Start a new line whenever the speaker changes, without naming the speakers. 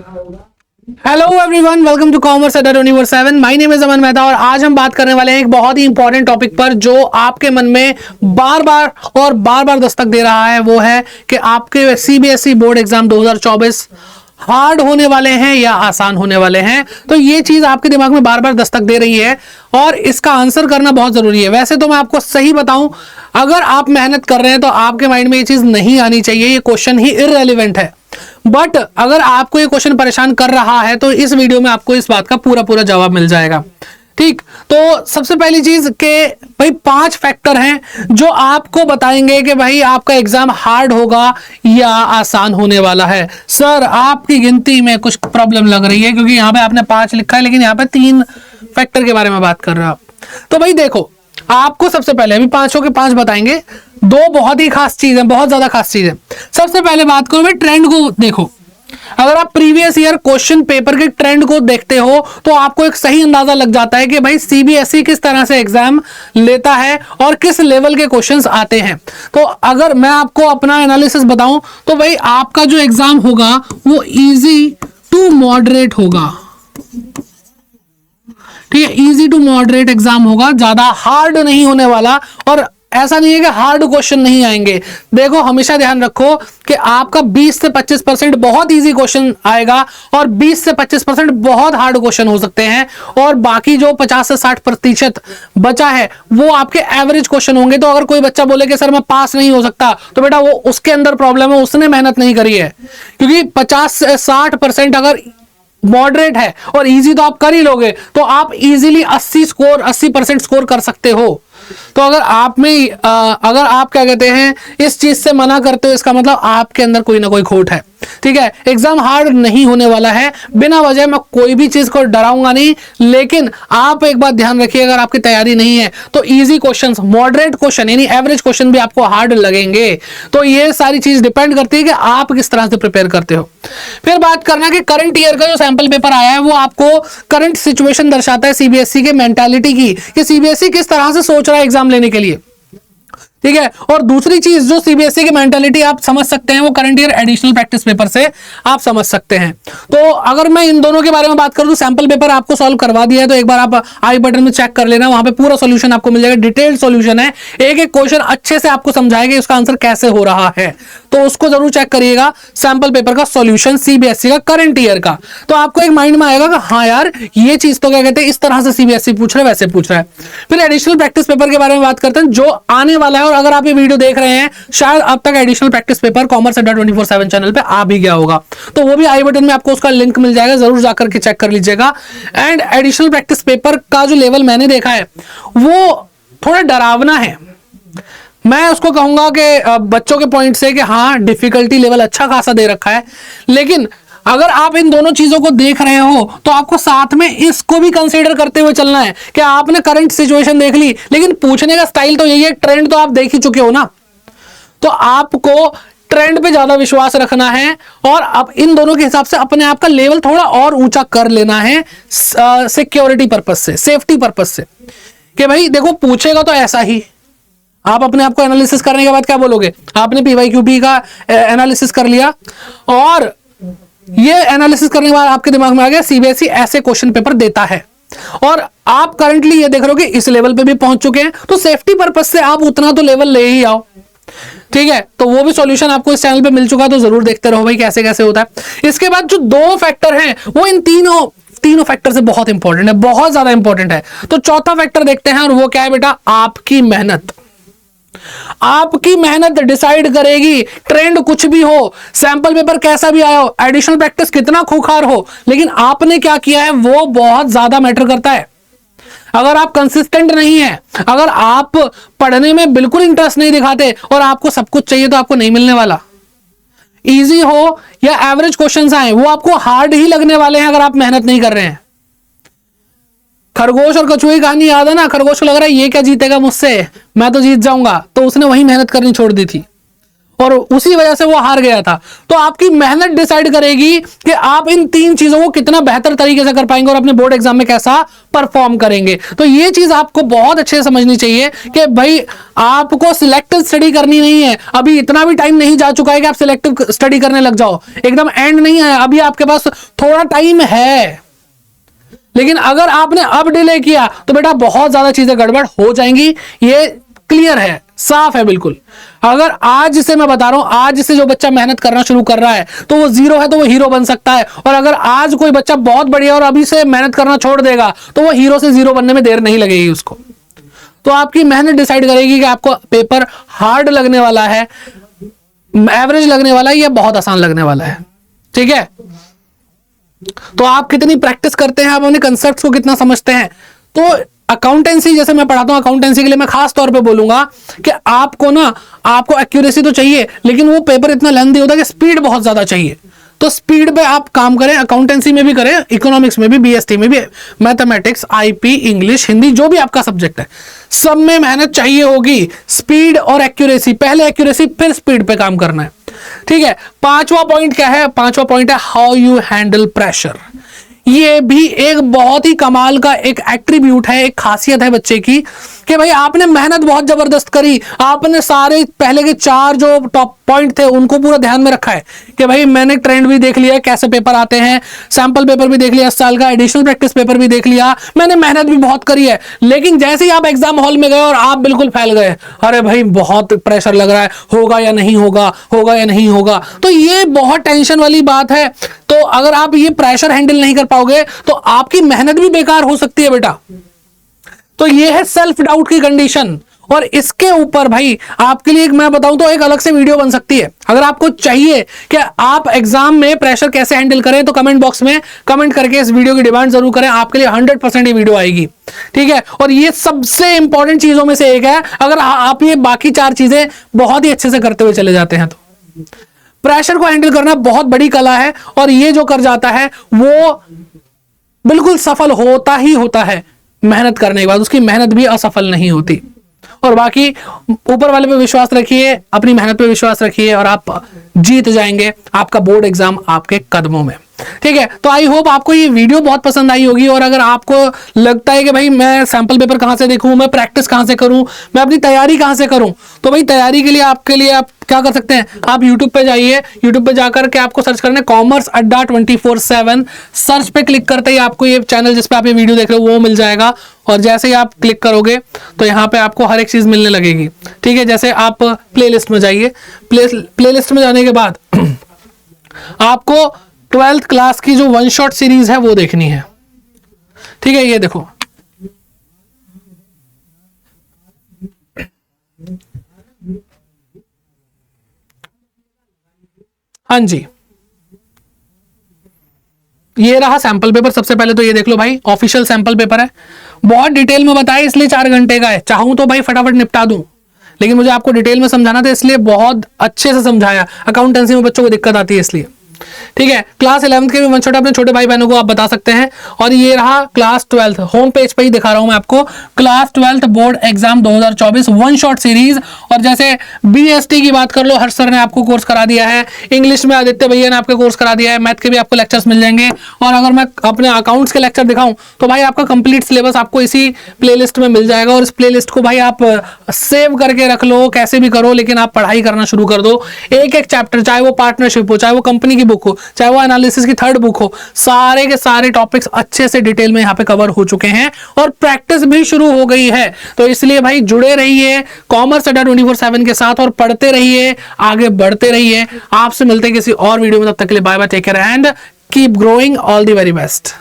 Hello everyone, welcome to commerce Adda 24/7। My name is Aman Mehta और आज हम बात करने वाले हैं एक बहुत ही इंपॉर्टेंट टॉपिक पर जो आपके मन में बार बार दस्तक दे रहा है। वो है कि आपके सीबीएसई बोर्ड एग्जाम 2024 हार्ड होने वाले हैं या आसान होने वाले हैं। तो ये चीज आपके दिमाग में बार बार दस्तक दे रही है और इसका आंसर करना बहुत जरूरी है। वैसे तो मैं आपको सही बताऊं, अगर आप मेहनत कर रहे हैं तो आपके माइंड में ये चीज नहीं आनी चाहिए, ये क्वेश्चन ही इररेलेवेंट है। बट अगर आपको ये क्वेश्चन परेशान कर रहा है तो इस वीडियो में आपको इस बात का पूरा जवाब मिल जाएगा। ठीक, तो सबसे पहली चीज के भाई 5 फैक्टर हैं जो आपको बताएंगे कि भाई आपका एग्जाम हार्ड होगा या आसान होने वाला है। सर, आपकी गिनती में कुछ प्रॉब्लम लग रही है क्योंकि यहाँ पे आपने 5 लिखा है लेकिन यहाँ पे 3 फैक्टर के बारे में बात कर रहे हो आप। तो भाई देखो, आपको सबसे पहले अभी 5 के 5 बताएंगे। 2 बहुत ही खास चीज है, बहुत ज्यादा खास चीज है। सबसे पहले बात करो भाई ट्रेंड को देखो। अगर आप प्रीवियस ईयर क्वेश्चन पेपर के ट्रेंड को देखते हो तो आपको एक सही अंदाजा लग जाता है कि भाई सीबीएसई किस तरह से एग्जाम लेता है और किस लेवल के क्वेश्चंस आते हैं। तो अगर मैं आपको अपना एनालिसिस बताऊं तो भाई आपका जो एग्जाम होगा वो इजी टू मॉडरेट होगा। ठीक है, इजी टू मॉडरेट एग्जाम होगा, ज्यादा हार्ड नहीं होने वाला। और ऐसा नहीं है कि हार्ड क्वेश्चन नहीं आएंगे। देखो, हमेशा ध्यान रखो कि आपका 20 से 25% बहुत इजी क्वेश्चन आएगा और 20 से 25% बहुत हार्ड क्वेश्चन हो सकते हैं और बाकी जो 50 से 60% बचा है वो आपके एवरेज क्वेश्चन होंगे। तो अगर कोई बच्चा बोले कि सर मैं पास नहीं हो सकता, तो बेटा वो उसके अंदर प्रॉब्लम है, उसने मेहनत नहीं करी है। क्योंकि 50 से 60% अगर मॉडरेट है और इजी तो आप कर ही लोगे तो आप इजीली 80% स्कोर कर सकते हो। तो अगर आप में अगर आप क्या कहते हैं इस चीज से मना करते हो, इसका मतलब आपके अंदर कोई ना कोई खोट है। ठीक है, एग्जाम हार्ड नहीं होने वाला है। बिना वजह मैं कोई भी चीज को डराऊंगा नहीं, लेकिन आप एक बात ध्यान रखिए, अगर आपकी तैयारी नहीं है तो इजी क्वेश्चंस, मॉडरेट क्वेश्चन यानी एवरेज क्वेश्चन भी आपको हार्ड लगेंगे। तो ये सारी चीज डिपेंड करती है कि आप किस तरह से प्रिपेयर करते हो। फिर बात करना कि करंट ईयर का जो सैंपल पेपर आया है वो आपको करंट सिचुएशन दर्शाता है सीबीएसई के मेंटालिटी की, कि सीबीएसई किस तरह से सोच रहा है एग्जाम लेने के लिए। ठीक है, और दूसरी चीज जो सीबीएसई की मेंटालिटी आप समझ सकते हैं वो current year additional practice paper से आप समझ सकते हैं। तो अगर मैं इन दोनों के बारे में बात करूं तो सैंपल पेपर आपको सॉल्व करवा दिया है, तो एक बार आप आई बटन में चेक कर लेना, वहां पे पूरा सॉल्यूशन आपको मिल जाएगा। डिटेल्ड सॉल्यूशन है, एक एक क्वेश्चन अच्छे से आपको समझाएगा उसका आंसर कैसे हो रहा है, तो उसको जरूर चेक करिएगा। सैंपल पेपर का सॉल्यूशन सीबीएसई का करंट ईयर का, तो आपको एक माइंड में आएगा कि हाँ यार ये चीज तो क्या कहते हैं इस तरह से सीबीएसई पूछ रहा है, वैसे पूछ रहा है। फिर एडिशनल प्रैक्टिस पेपर के बारे में बात करते हैं जो आने वाला है। और अगर आप ये वीडियो देख रहे हैं शायद अब तक additional practice paper commerce Adda 24/7 channel पे आ भी गया होगा, तो वो भी आई बटन में आपको उसका लिंक मिल जाएगा, जरूर जाकर के चेक कर लीजिएगा। एंड एडिशनल प्रैक्टिस पेपर का जो लेवल मैंने देखा है वो थोड़ा डरावना है। मैं उसको कहूंगा कि बच्चों के पॉइंट से कि हाँ डिफिकल्टी लेवल अच्छा खासा दे रखा है, लेकिन अगर आप इन दोनों चीजों को देख रहे हो तो आपको साथ में इसको भी कंसीडर करते हुए चलना है कि आपने करंट सिचुएशन देख ली, लेकिन पूछने का स्टाइल तो यही है, ट्रेंड तो आप देख ही चुके हो ना, तो आपको ट्रेंड पे ज्यादा विश्वास रखना है और अब इन दोनों के हिसाब से अपने आप का लेवल थोड़ा और ऊंचा कर लेना है सिक्योरिटी पर्पस से, सेफ्टी पर्पस से, कि भाई देखो पूछेगा तो ऐसा ही। आप अपने आप को एनालिसिस करने के बाद क्या बोलोगे, आपने पीवाईक्यूपी का एनालिसिस कर लिया और ये एनालिसिस करने के बाद आपके दिमाग में आ गया सीबीएसई ऐसे क्वेश्चन पेपर देता है और आप करंटली ये देख रहे हो कि इस लेवल पे भी पहुंच चुके हैं, तो सेफ्टी पर्पस से आप उतना तो लेवल ले ही आओ। ठीक है, तो वो भी सॉल्यूशन आपको इस चैनल पे मिल चुका, तो जरूर देखते रहो भाई कैसे कैसे होता है। इसके बाद जो 2 फैक्टर हैं वो इन तीनों फैक्टर से बहुत इंपॉर्टेंट है, बहुत ज्यादा इंपॉर्टेंट है। तो चौथा फैक्टर देखते हैं और वो क्या है बेटा, आपकी मेहनत। आपकी मेहनत डिसाइड करेगी, ट्रेंड कुछ भी हो, सैंपल पेपर कैसा भी आया हो, एडिशनल प्रैक्टिस कितना खूंखार हो, लेकिन आपने क्या किया है वो बहुत ज्यादा मैटर करता है। अगर आप कंसिस्टेंट नहीं है, अगर आप पढ़ने में बिल्कुल इंटरेस्ट नहीं दिखाते और आपको सब कुछ चाहिए तो आपको नहीं मिलने वाला। इजी हो या एवरेज क्वेश्चंस आए वो आपको हार्ड ही लगने वाले हैं अगर आप मेहनत नहीं कर रहे हैं। खरगोश और कछुए की कहानी याद है ना, खरगोश को लग रहा है ये क्या जीतेगा मुझसे, मैं तो जीत जाऊंगा, तो उसने वही मेहनत करनी छोड़ दी थी और उसी वजह से वो हार गया था। तो आपकी मेहनत डिसाइड करेगी कि आप इन 3 चीजों को कितना बेहतर तरीके से कर पाएंगे और अपने बोर्ड एग्जाम में कैसा परफॉर्म करेंगे। तो ये चीज आपको बहुत अच्छे से समझनी चाहिए कि भाई आपको सिलेक्टिव स्टडी करनी नहीं है। अभी इतना भी टाइम नहीं जा चुका है कि आप सिलेक्टिव स्टडी करने लग जाओ, एकदम एंड नहीं है, अभी आपके पास थोड़ा टाइम है। लेकिन अगर आपने अब डिले किया तो बेटा बहुत ज्यादा चीजें गड़बड़ हो जाएंगी, ये क्लियर है, साफ है बिल्कुल। अगर आज से मैं बता रहा हूं, आज से जो बच्चा मेहनत करना शुरू कर रहा है तो वो 0 है तो वो हीरो बन सकता है, और अगर आज कोई बच्चा बहुत बढ़िया और अभी से मेहनत करना छोड़ देगा तो वो हीरो से 0 बनने में देर नहीं लगेगी उसको। तो आपकी मेहनत डिसाइड करेगी कि आपको पेपर हार्ड लगने वाला है, एवरेज लगने वाला है या बहुत आसान लगने वाला है। ठीक है, तो आप कितनी प्रैक्टिस करते हैं, आप अपने कंसेप्ट्स को कितना समझते हैं। तो अकाउंटेंसी जैसे मैं पढ़ाता हूं, अकाउंटेंसी के लिए मैं खास तौर पे बोलूंगा कि आपको एक्यूरेसी तो चाहिए, लेकिन वो पेपर इतना लेंथी होता है कि स्पीड बहुत ज्यादा चाहिए। तो स्पीड पे आप काम करें, अकाउंटेंसी में भी करें, इकोनॉमिक्स में भी, बीएसटी में भी, मैथमेटिक्स, आईपी, इंग्लिश, हिंदी, जो भी आपका सब्जेक्ट है, सब में मेहनत चाहिए होगी। स्पीड और एक्यूरेसी, पहले एक्यूरेसी फिर स्पीड पे काम करना है। ठीक है, 5वां पॉइंट क्या है? 5वां पॉइंट है हाउ यू हैंडल प्रेशर। ये भी एक बहुत ही कमाल का एक एट्रीब्यूट है, एक खासियत है बच्चे की कि भाई आपने मेहनत बहुत जबरदस्त करी, आपने सारे पहले के 4 जो टॉप पॉइंट थे उनको पूरा ध्यान में रखा है कि भाई मैंने ट्रेंड भी देख लिया कैसे पेपर आते हैं, सैंपल पेपर भी देख लिया इस साल का, एडिशनल प्रैक्टिस पेपर भी देख लिया, मैंने मेहनत भी बहुत करी है। लेकिन जैसे ही आप एग्जाम हॉल में गए और आप बिल्कुल फैल गए, अरे भाई बहुत प्रेशर लग रहा है, होगा या नहीं होगा, होगा या नहीं होगा, तो ये बहुत टेंशन वाली बात है। तो अगर आप ये प्रेशर हैंडल नहीं कर पाओगे तो आपकी मेहनत भी बेकार हो सकती है बेटा। तो ये है सेल्फ डाउट की कंडीशन, और इसके ऊपर भाई आपके लिए मैं बताऊं तो एक अलग से वीडियो बन सकती है। अगर आपको चाहिए कि आप एग्जाम में प्रेशर कैसे हैंडल करें तो कमेंट बॉक्स में कमेंट करके इस वीडियो की डिमांड जरूर करें, आपके लिए 100% ये वीडियो आएगी। ठीक है, और ये सबसे इंपॉर्टेंट चीजों में से एक है। अगर आप ये बाकी 4 चीजें बहुत ही अच्छे से करते हुए चले जाते हैं तो प्रेशर को हैंडल करना बहुत बड़ी कला है, और ये जो कर जाता है वो बिल्कुल सफल होता ही होता है। मेहनत करने के बाद उसकी मेहनत भी असफल नहीं होती। और बाकी ऊपर वाले पे विश्वास रखिए, अपनी मेहनत पे विश्वास रखिए और आप जीत जाएंगे। आपका बोर्ड एग्जाम आपके कदमों में। ठीक है, तो आई होप आपको ये वीडियो बहुत पसंद आई होगी। और अगर आपको लगता है कि भाई मैं सैंपल पेपर कहां से देखूं, मैं प्रैक्टिस कहां से करूं, मैं अपनी तैयारी कहां से करूं, तो भाई तैयारी के लिए आप क्या कर सकते हैं, आप YouTube पे जाइए। YouTube पे जाकर के आपको सर्च करना है कॉमर्स अड्डा 24/7। सर्च पे क्लिक करते ही आपको ये चैनल जिस पे आप ये वीडियो देख रहे हो वो मिल जाएगा, और जैसे ही आप क्लिक करोगे तो यहाँ पे आपको हर एक चीज मिलने लगेगी। ठीक है, जैसे आप प्लेलिस्ट में जाइए, प्लेलिस्ट में जाने के बाद आपको 12th क्लास की जो 1 शॉट सीरीज है वो देखनी है। ठीक है, ये देखो, हाँ जी, ये रहा सैंपल पेपर। सबसे पहले तो ये देख लो भाई, ऑफिशियल सैंपल पेपर है, बहुत डिटेल में बताया इसलिए 4 घंटे का है। चाहूं तो भाई फटाफट निपटा दूं, लेकिन मुझे आपको डिटेल में समझाना था इसलिए बहुत अच्छे से समझाया। अकाउंटेंसी में बच्चों को दिक्कत आती है इसलिए। ठीक है, क्लास 11th के भी 1 शॉट अपने छोटे भाई बहनों को आप बता सकते हैं। और ये रहा क्लास 12th, होम पेज पे ही दिखा रहा हूं मैं आपको, class 12th board exam 2024 1 shot series. और जैसे बीएसटी की बात कर लो, हर्ष सर ने आपको कोर्स करा दिया है, इंग्लिश में आदित्य भैया ने आपको कोर्स करा दिया है, मैथ के भी आपको लेक्चर्स मिल जाएंगे। और अगर मैं अपने अकाउंट्स के लेक्चर दिखाऊं तो भाई आपका कंप्लीट सिलेबस आपको इसी प्लेलिस्ट में मिल जाएगा। और इस प्लेलिस्ट को भाई आप सेव करके रख लो, कैसे भी करो, लेकिन आप पढ़ाई करना शुरू कर दो। एक एक चैप्टर, चाहे वो पार्टनरशिप हो, चाहे वो कंपनी की बुक हो, चाहे वो एनालिसिस की 3rd बुक हो, सारे के सारे टॉपिक्स अच्छे से डिटेल में यहाँ पे कवर हो चुके हैं और प्रैक्टिस भी शुरू हो गई है। तो इसलिए भाई जुड़े रहिए कॉमर्स अड्डा 24/7 के साथ और पढ़ते रहिए, आगे बढ़ते रहिए। आपसे मिलते हैं किसी और वीडियो में, तब तक के लिए bye bye, take care and keep growing, all the very best.